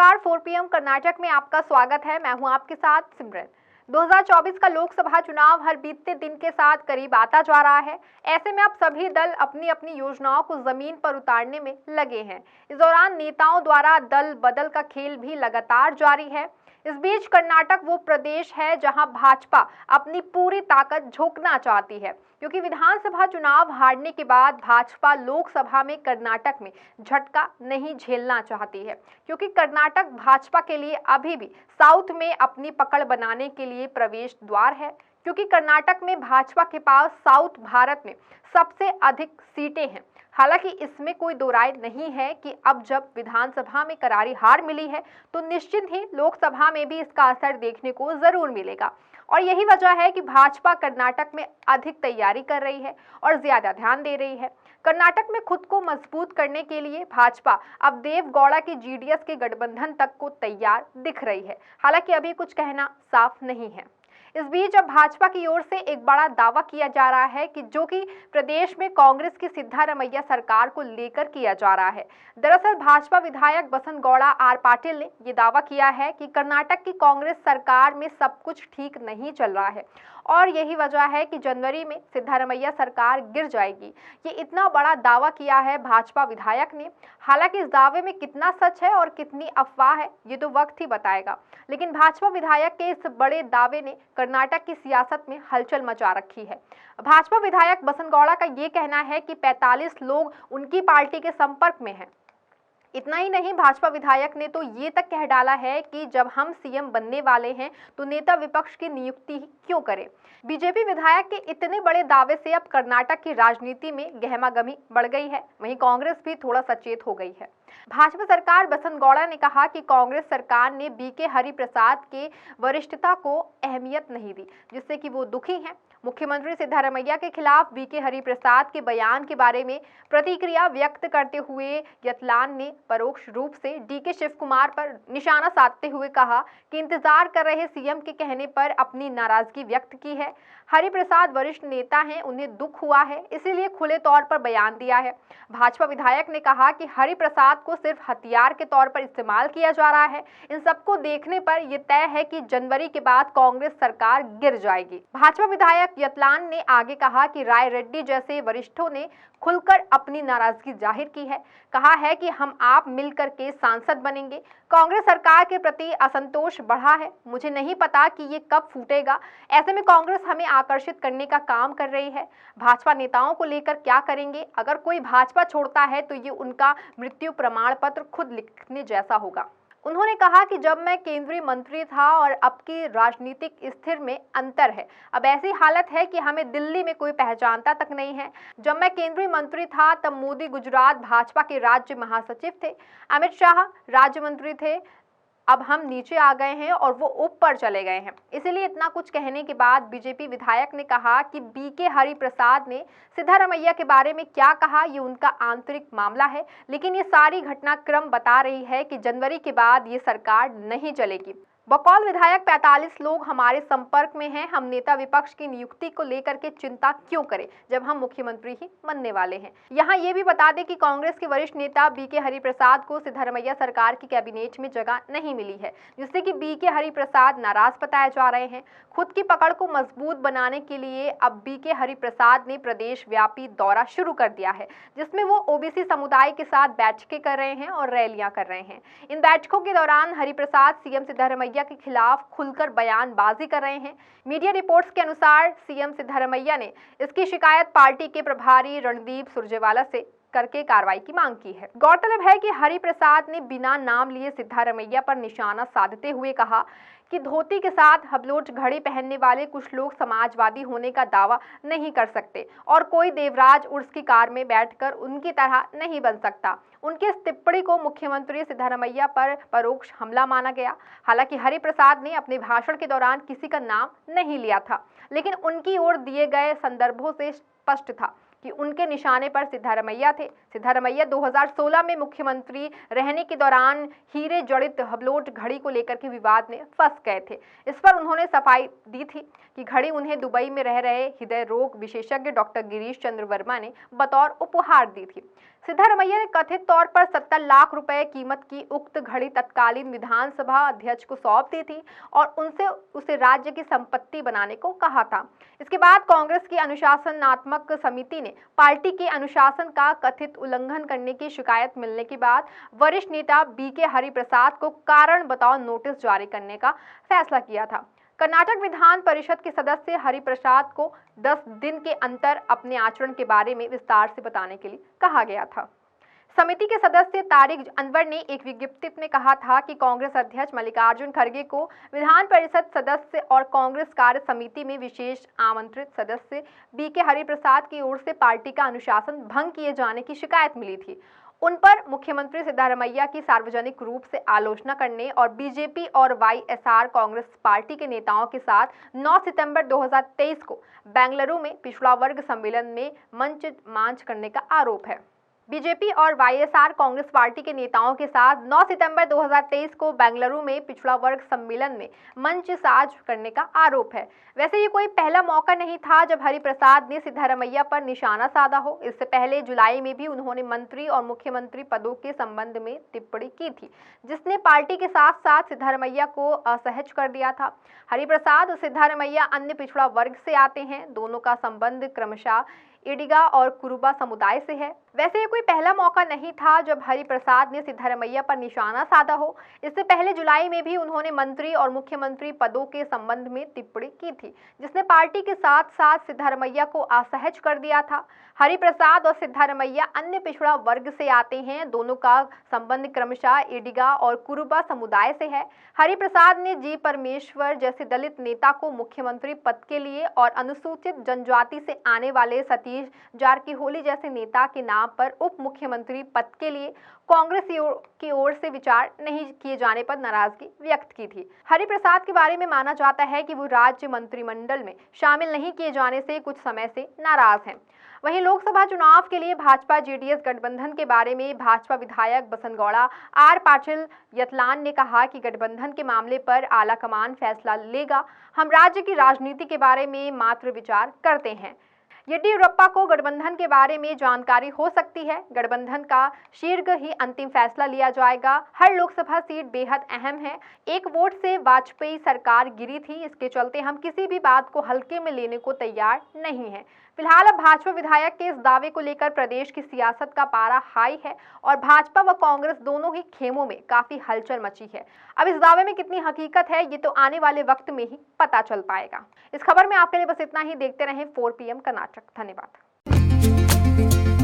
नमस्कार, 4 पीएम कर्नाटक में आपका स्वागत है। मैं हूं आपके साथ सिमरन। 2024 का लोकसभा चुनाव हर बीतते दिन के साथ करीब आता जा रहा है। ऐसे में अब सभी दल अपनी अपनी योजनाओं को जमीन पर उतारने में लगे हैं। इस दौरान नेताओं द्वारा दल बदल का खेल भी लगातार जारी है। इस बीच कर्नाटक वो प्रदेश है जहां भाजपा अपनी पूरी ताकत झोंकना चाहती है, क्योंकि विधानसभा चुनाव हारने के बाद भाजपा लोकसभा में कर्नाटक में झटका नहीं झेलना चाहती है, क्योंकि कर्नाटक भाजपा के लिए अभी भी साउथ में अपनी पकड़ बनाने के लिए प्रवेश द्वार है, क्योंकि कर्नाटक में भाजपा के पास साउथ भारत में सबसे अधिक सीटें हैं। हालांकि इसमें कोई दो राय नहीं है कि अब जब विधानसभा में करारी हार मिली है तो निश्चित ही लोकसभा में भी इसका असर देखने को जरूर मिलेगा। और यही वजह है कि भाजपा कर्नाटक में अधिक तैयारी कर रही है और ज्यादा ध्यान दे रही है। कर्नाटक में खुद को मजबूत करने के लिए भाजपा अब देवगौड़ा की जीडीएस के गठबंधन तक को तैयार दिख रही है। हालांकि अभी कुछ कहना साफ नहीं है। इस बीच अब भाजपा की ओर से एक बड़ा दावा किया जा रहा है कि जो कि प्रदेश में कांग्रेस की सिद्धारमैया सरकार को लेकर किया जा रहा है। दरअसल भाजपा विधायक बसंत गौड़ा आर पाटिल ने ये दावा किया है कि कर्नाटक की कांग्रेस सरकार में सब कुछ ठीक नहीं चल रहा है और यही वजह है कि जनवरी में सिद्धारमैया सरकार गिर जाएगी। ये इतना बड़ा दावा किया है भाजपा विधायक ने। हालांकि इस दावे में कितना सच है और कितनी अफवाह है ये तो वक्त ही बताएगा, लेकिन भाजपा विधायक के इस बड़े दावे ने कर्नाटक की सियासत में हलचल मचा रखी है। भाजपा विधायक बसंत गौड़ा का ये कहना है कि 45 लोग उनकी पार्टी के संपर्क में हैं। इतना ही नहीं, भाजपा विधायक ने तो ये तक कह डाला है कि जब हम सीएम बनने वाले हैं तो नेता विपक्ष की नियुक्ति ही क्यों करें। बीजेपी विधायक के इतने बड़े दावे से अब कर्नाटक की राजनीति में गहमागहमी बढ़ गई है। वहीं कांग्रेस भी थोड़ा सचेत हो गई है। भाजपा सरकार बसंत गौड़ा ने कहा कि कांग्रेस सरकार ने बीके हरिप्रसाद के वरिष्ठता को अहमियत नहीं दी, जिससे कि वो दुखी हैं। मुख्यमंत्री सिद्धारमैया के खिलाफ बीके हरिप्रसाद के बयान के बारे में प्रतिक्रिया व्यक्त करते हुए यतलान ने परोक्ष रूप से डीके शिव कुमार पर निशाना साधते हुए कहा कि इंतजार कर रहे सीएम के कहने पर अपनी नाराजगी व्यक्त की है। हरिप्रसाद वरिष्ठ नेता हैं, उन्हें दुख हुआ है, इसीलिए खुले तौर पर बयान दिया है। भाजपा विधायक ने कहा कि हरिप्रसाद को सिर्फ हथियार के तौर पर इस्तेमाल किया जा रहा है। इन सबको देखने पर यह तय है कि जनवरी के बाद कांग्रेस सरकार गिर जाएगी। भाजपा विधायक यतलान ने आगे कहा कि राय रेड्डी जैसे वरिष्ठों ने खुलकर अपनी नाराजगी जाहिर की है। कहा है कि हम आप मिलकर के सांसद बनेंगे। कांग्रेस सरकार के प्रति असंतोष बढ़ा है। मुझे नहीं पता कि ये कब फूटेगा। ऐसे में कांग्रेस हमें आकर्षित करने का काम कर रही है। भाजपा नेताओं को लेकर क्या करेंगे? अगर कोई भाजपा छोड़ता है तो ये उनका मृत्यु प्रमाण पत्र खुद लिखने जैसा होगा। उन्होंने कहा कि जब मैं केंद्रीय मंत्री था और अब की राजनीतिक स्थिर में अंतर है। अब ऐसी हालत है कि हमें दिल्ली में कोई पहचानता तक नहीं है। जब मैं केंद्रीय मंत्री था तब मोदी गुजरात भाजपा के राज्य महासचिव थे, अमित शाह राज्य मंत्री थे। अब हम नीचे आ गए हैं और वो ऊपर चले गए हैं। इसीलिए इतना कुछ कहने के बाद बीजेपी विधायक ने कहा कि बीके हरिप्रसाद ने सिद्धारमैया के बारे में क्या कहा ये उनका आंतरिक मामला है, लेकिन ये सारी घटनाक्रम बता रही है कि जनवरी के बाद ये सरकार नहीं चलेगी। बकौल विधायक 45 लोग हमारे संपर्क में हैं। हम नेता विपक्ष की नियुक्ति को लेकर के चिंता क्यों करें जब हम मुख्यमंत्री ही बनने वाले हैं। यहाँ ये भी बता दें कि कांग्रेस के वरिष्ठ नेता बीके हरिप्रसाद को सिद्धारमैया सरकार की कैबिनेट में जगह नहीं मिली है, जिससे कि बीके हरिप्रसाद नाराज बताए जा रहे हैं। खुद की पकड़ को मजबूत बनाने के लिए अब बीके हरिप्रसाद ने प्रदेश व्यापी दौरा शुरू कर दिया है, जिसमें वो ओबीसी समुदाय के साथ बैठकें कर रहे हैं और रैलियां कर रहे हैं। इन बैठकों के दौरान हरिप्रसाद सीएम सिद्धारमैया के खिलाफ खुलकर बयानबाजी कर रहे हैं। मीडिया रिपोर्ट्स के अनुसार सीएम सिद्धारमैया ने इसकी शिकायत पार्टी के प्रभारी रणदीप सुरजेवाला से करके कार्रवाई की मांग की है। गौरतलब है कि हरिप्रसाद ने बिना नाम लिए सिद्धारमैया पर निशाना साधते हुए कहा कि धोती के साथ हबलोट घड़ी पहनने वाले कुछ लोग समाजवादी होने का दावा नहीं कर सकते और कोई देवराज उर्स की कार में बैठकर उनकी तरह नहीं बन सकता। उनकी इस टिप्पणी को मुख्यमंत्री सिद्धारमैया पर परोक्ष हमला माना गया। हालांकि हरिप्रसाद ने अपने भाषण के दौरान किसी का नाम नहीं लिया था, लेकिन उनकी ओर दिए गए संदर्भों से स्पष्ट था कि उनके निशाने पर सिद्धारमैया थे। सिद्धारमैया 2016 में मुख्यमंत्री रहने के दौरान हीरे जड़ित हबलोट घड़ी को लेकर के विवाद में फंस गए थे। इस पर उन्होंने सफाई दी थी कि घड़ी उन्हें दुबई में रह रहे हृदय रोग विशेषज्ञ डॉक्टर गिरीश चंद्र वर्मा ने बतौर उपहार दी थी। सिद्धारमैया ने कथित तौर पर 70 लाख रुपए कीमत की उक्त घड़ी तत्कालीन विधानसभा अध्यक्ष को सौंप दी थी और उनसे उसे राज्य की संपत्ति बनाने को कहा था। इसके बाद कांग्रेस की अनुशासनात्मक समिति ने पार्टी के अनुशासन का कथित उल्लंघन करने की शिकायत मिलने के बाद वरिष्ठ नेता बीके हरिप्रसाद को कारण बताओ नोटिस जारी करने का फैसला किया था। कर्नाटक विधान परिषद के सदस्य हरिप्रसाद को 10 दिन के अंतर अपने आचरण के बारे में विस्तार से बताने के लिए कहा गया था। समिति के सदस्य तारिक अनवर ने एक विज्ञप्ति में कहा था कि कांग्रेस अध्यक्ष मल्लिकार्जुन खड़गे को विधान परिषद सदस्य और कांग्रेस कार्य समिति में विशेष आमंत्रित सदस्य बीके हरिप्रसाद की ओर से पार्टी का अनुशासन भंग किए जाने की शिकायत मिली थी। उन पर मुख्यमंत्री सिद्धारमैया की सार्वजनिक रूप से आलोचना करने और बीजेपी और वाईएसआर कांग्रेस पार्टी के नेताओं के साथ 9 सितंबर 2023 को बेंगलुरु में पिछड़ा वर्ग सम्मेलन में मंच करने का आरोप है। बीजेपी और वाईएसआर कांग्रेस पार्टी के नेताओं के साथ 9 सितंबर 2023 को बेंगलुरु में पिछड़ा वर्ग सम्मेलन में मंचसाज करने का आरोप है। वैसे ये कोई पहला मौका नहीं था जब हरिप्रसाद ने सिद्धारमैया पर निशाना साधा हो। इससे पहले जुलाई में भी उन्होंने मंत्री और मुख्यमंत्री पदों के संबंध में टिप्पणी की थी, जिसने पार्टी के साथ साथ सिद्धारमैया को असहज कर दिया था। हरिप्रसाद और सिद्धारमैया अन्य पिछड़ा वर्ग से आते हैं। दोनों का संबंध क्रमशः इडिगा और कुरुबा समुदाय से है। वैसे ये कोई पहला मौका नहीं था जब हरिप्रसाद ने सिद्धारमैया पर निशाना साधा हो। इससे पहले जुलाई में भी उन्होंने मंत्री और मुख्यमंत्री पदों के संबंध में टिप्पणी की थी, जिसने पार्टी के साथ साथ सिद्धारमैया को असहज कर दिया था। हरिप्रसाद और सिद्धारमैया अन्य पिछड़ा वर्ग से आते हैं। दोनों का संबंध क्रमशः इडिगा और कुरुबा समुदाय से है। हरिप्रसाद ने जी परमेश्वर जैसे दलित नेता को मुख्यमंत्री पद के लिए और अनुसूचित जनजाति से आने वाले सतीश जारकीहोली जैसे नेता के नाम पर उप मुख्यमंत्री पद के लिए कांग्रेस की ओर से विचार नहीं किए जाने पर नाराजगी व्यक्त की थी। हरिप्रसाद के बारे में माना जाता है कि वो राज्य मंत्रिमंडल में शामिल नहीं किए जाने से कुछ समय से नाराज हैं। वहीं लोकसभा चुनाव के लिए भाजपा जेडीएस गठबंधन के बारे में भाजपा विधायक बसनगौड़ा आर पाटिल यतलान ने कहा कि गठबंधन के मामले पर आलाकमान फैसला लेगा। हम राज्य की राजनीति के बारे में मात्र विचार करते हैं। येडियुरप्पा को गठबंधन के बारे में जानकारी हो सकती है। गठबंधन का शीघ्र ही अंतिम फैसला लिया जाएगा। हर लोकसभा सीट बेहद अहम है। एक वोट से वाजपेयी सरकार गिरी थी। इसके चलते हम किसी भी बात को हल्के में लेने को तैयार नहीं है। फिलहाल अब भाजपा विधायक के इस दावे को लेकर प्रदेश की सियासत का पारा हाई है और भाजपा व कांग्रेस दोनों ही खेमों में काफी हलचल मची है। अब इस दावे में कितनी हकीकत है ये तो आने वाले वक्त में ही पता चल पाएगा। इस खबर में आपके लिए बस इतना ही। देखते रहें 4 PM कर्नाटक। धन्यवाद।